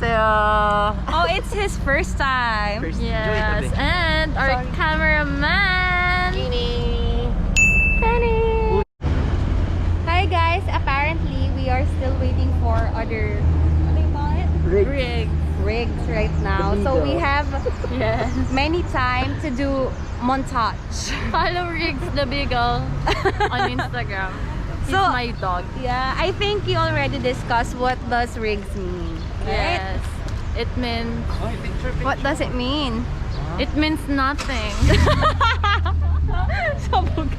안녕하세요. Oh, it's his first time. Yes, and our cameraman, Penny. Hi guys, apparently we are still waiting for other, what do you call it? Rigs right now. So we have Yes. many time to do montage. Follow Riggs the Beagle on Instagram. He's So- my dog. Yeah, I think you already discussed what does rigs mean, right? Yes. It means What does it mean? nothing. Sabog.